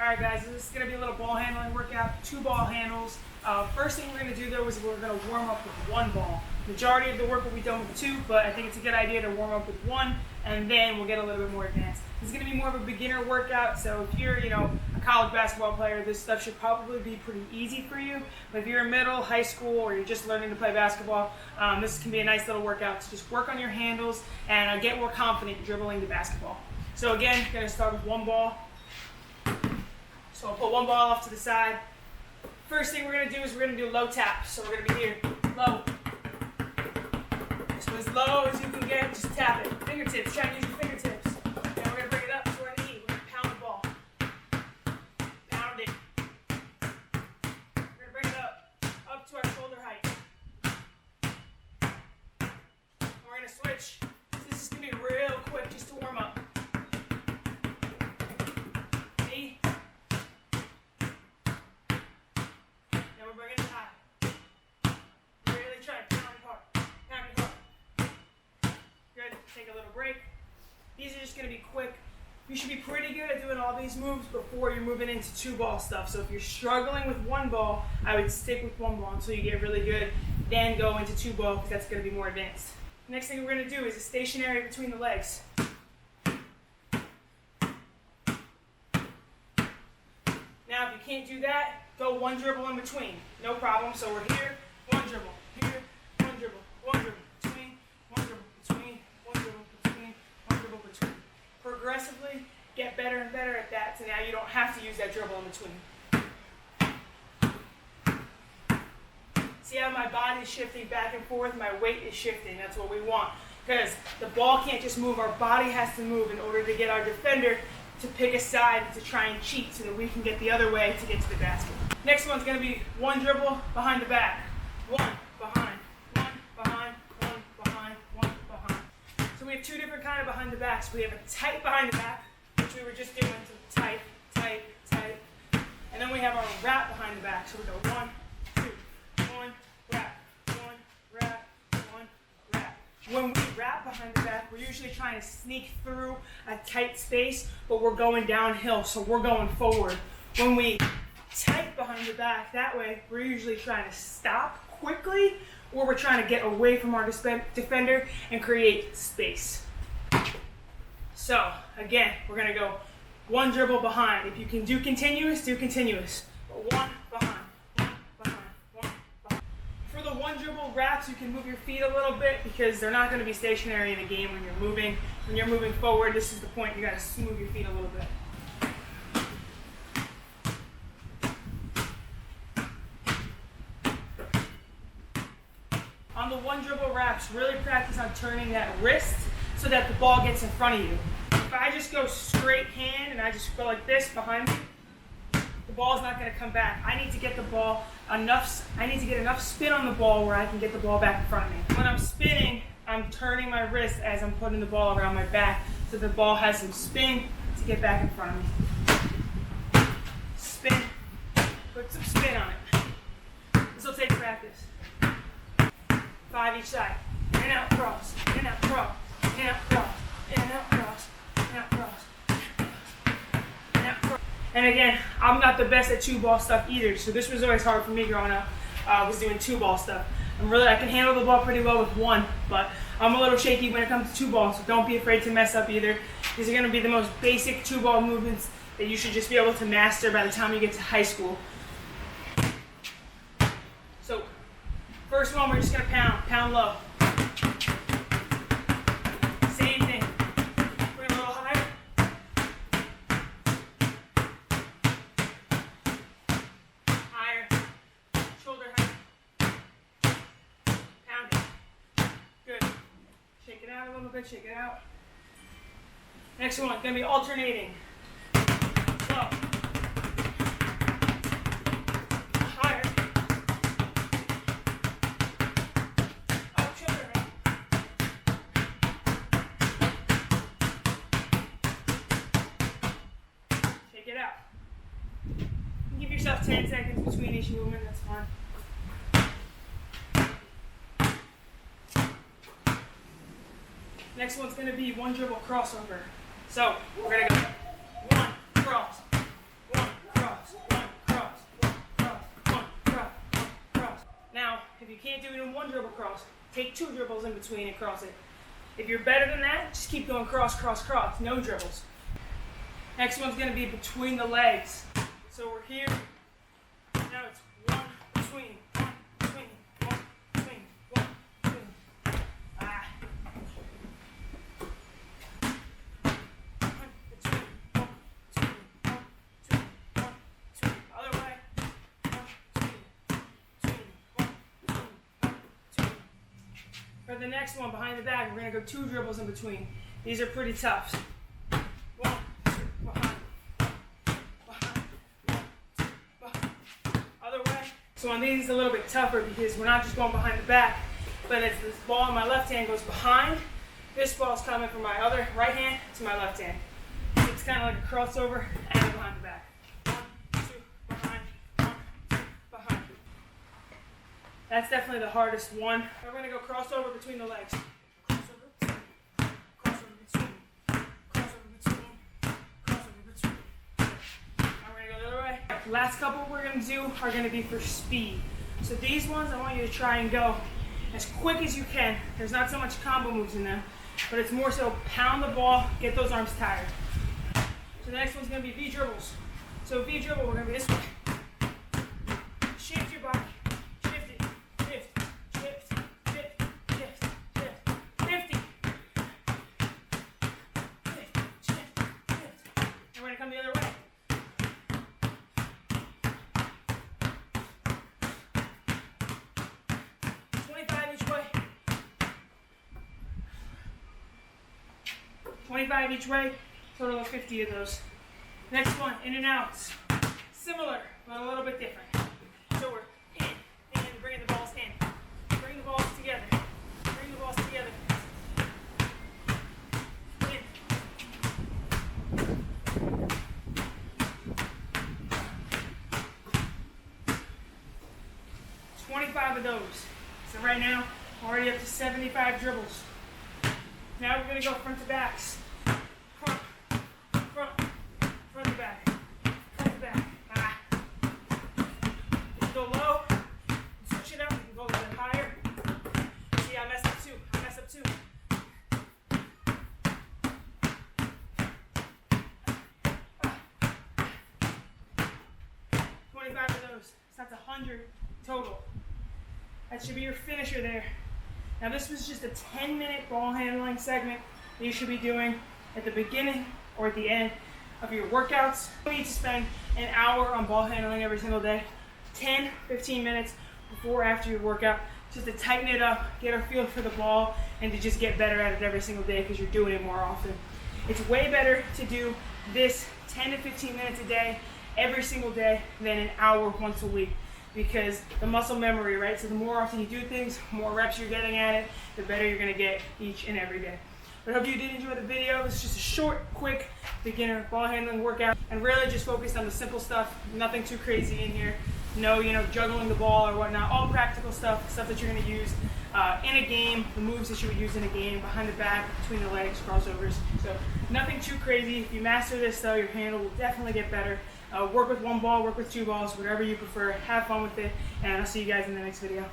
Alright guys, this is going to be a little ball handling workout, 2 ball handles. First thing we're going to do though is we're going to warm up with 1 ball. Majority of the work will be done with 2, but I think it's a good idea to warm up with 1 and then we'll get a little bit more advanced. This is going to be more of a beginner workout, so if you're a college basketball player, this stuff should probably be pretty easy for you. But if you're in middle, high school, or you're just learning to play basketball, this can be a nice little workout to just work on your handles and get more confident dribbling the basketball. So again, going to start with 1 ball. So I'll put 1 ball off to the side. First thing we're going to do is we're going to do low taps. So we're going to be here, low. So as low as you can get, just tap it. Fingertips, try to use your fingertips. And we're going to bring it up to our knee. We're going to pound the ball. Pound it. We're going to bring it up to our shoulder height. And we're going to switch. This is going to be real quick just to warm up. Take a little break. These are just going to be quick. You should be pretty good at doing all these moves before you're moving into 2 ball stuff. So if you're struggling with 1 ball, I would stick with 1 ball until you get really good. Then go into 2 ball because that's going to be more advanced. Next thing we're going to do is a stationary between the legs. Now if you can't do that, go 1 dribble in between. No problem. So we're here, 1 dribble, here, 1 dribble, 1 dribble. Progressively get better and better at that, so now you don't have to use that dribble in between. See how my body is shifting back and forth? My weight is shifting. That's what we want, because the ball can't just move. Our body has to move in order to get our defender to pick a side to try and cheat so that we can get the other way to get to the basket. Next one's going to be 1 dribble behind the back. 1 behind, 1 behind, 1 behind, 1 behind. So we have 2 different kinds of behind the backs. We have a tight behind the back, which we were just doing, so tight, tight, tight. And then we have our wrap behind the back. So we go 1, 2, 1, wrap, 1, wrap, 1, wrap. When we wrap behind the back, we're usually trying to sneak through a tight space, but we're going downhill, so we're going forward. When we tight behind the back, that way, we're usually trying to stop quickly, or we're trying to get away from our defender and create space. So, again, we're going to go 1 dribble behind. If you can do continuous, do continuous. But 1 behind, 1 behind, 1 behind. For the 1 dribble wraps, you can move your feet a little bit because they're not going to be stationary in a game when you're moving. When you're moving forward, this is the point. You got to move your feet a little bit. On the 1 dribble wraps, really practice on turning that wrist so that the ball gets in front of you. If I just go straight hand and I just go like this behind me, the ball's not going to come back. I need to get the ball I need to get enough spin on the ball where I can get the ball back in front of me. When I'm spinning, I'm turning my wrist as I'm putting the ball around my back so the ball has some spin to get back in front of me. Spin, put some spin on it. This will take practice. 5 each side. In and out, cross. In and out, cross. In and out, cross. In and out, cross. In and out, cross. In and out, cross. And again, I'm not the best at 2 ball stuff either, so this was always hard for me growing up. Was doing 2 ball stuff. I can handle the ball pretty well with 1, but I'm a little shaky when it comes to 2 balls, so don't be afraid to mess up either. These are going to be the most basic 2 ball movements that you should just be able to master by the time you get to high school. So, first one, we're just going to pound low. Same thing. Bring it a little higher. Higher. Shoulder height. Pound it. Good. Shake it out a little bit, shake it out. Next one, going to be alternating. Low. Get out. Give yourself 10 seconds between each movement, that's fine. Next one's going to be 1 dribble crossover. So, we're going to go 1, cross, 1, can't do it in one dribble cross, take 2 dribbles in between and cross it. If you're better than that, just keep going cross, cross, cross, no dribbles. Next one's going to be between the legs. So we're here, now it's 1 between, 1 between, 1 between, 1 between. Ah. 1 between, 1 between, 1 between, 1 between. Other way. 1 between, 1 between, 1 between. For the next one, behind the back, we're going to go 2 dribbles in between. These are pretty tough. 1, 2, behind. So on these, it's a little bit tougher because we're not just going behind the back, but as this ball in my left hand goes behind, this ball's coming from my other right hand to my left hand. So it's kind of like a crossover and behind the back. 1, 2, behind, 1, 2, behind. That's definitely the hardest one. We're going to go crossover between the legs. Crossover between, crossover between, crossover between. Now we're going to go the other way. Last couple we're going to do are going to be for speed. So these ones, I want you to try and go as quick as you can. There's not so much combo moves in them, but it's more so pound the ball, get those arms tired. So the next one's going to be V dribbles. So V dribble, we're going to be this way. Shift your body. Shift it. Shift. Shift. Shift. Shift. Shift. 50. Shift. Shift. Shift. And we're going to come the other way. 25 each way, total of 50 of those. Next one, in and outs. Similar, but a little bit different. So we're in, bringing the balls in. Bring the balls together. Bring the balls together. In. 25 of those. So right now, already up to 75 dribbles. Now we're going to go front to backs. Front to back. Front to back. Ah. You can go low, switch it up, you can go a little bit higher. See, I messed up too. 25 of those. So that's 100 total. That should be your finisher there. Now this was just a 10-minute ball handling segment that you should be doing at the beginning or at the end of your workouts. You need to spend an hour on ball handling every single day, 10, 15 minutes before or after your workout, just to tighten it up, get a feel for the ball, and to just get better at it every single day because you're doing it more often. It's way better to do this 10 to 15 minutes a day, every single day, than an hour once a week. Because the muscle memory, right? So the more often you do things, more reps you're getting at it, the better you're gonna get each and every day. But I hope you did enjoy the video. It's just a short, quick, beginner ball handling workout, and really just focused on the simple stuff, nothing too crazy in here. No, juggling the ball or whatnot, all practical stuff that you're gonna use in a game, the moves that you would use in a game, behind the back, between the legs, crossovers. So nothing too crazy. If you master this though, your handle will definitely get better. Work with one ball, work with 2 balls, whatever you prefer. Have fun with it, and I'll see you guys in the next video.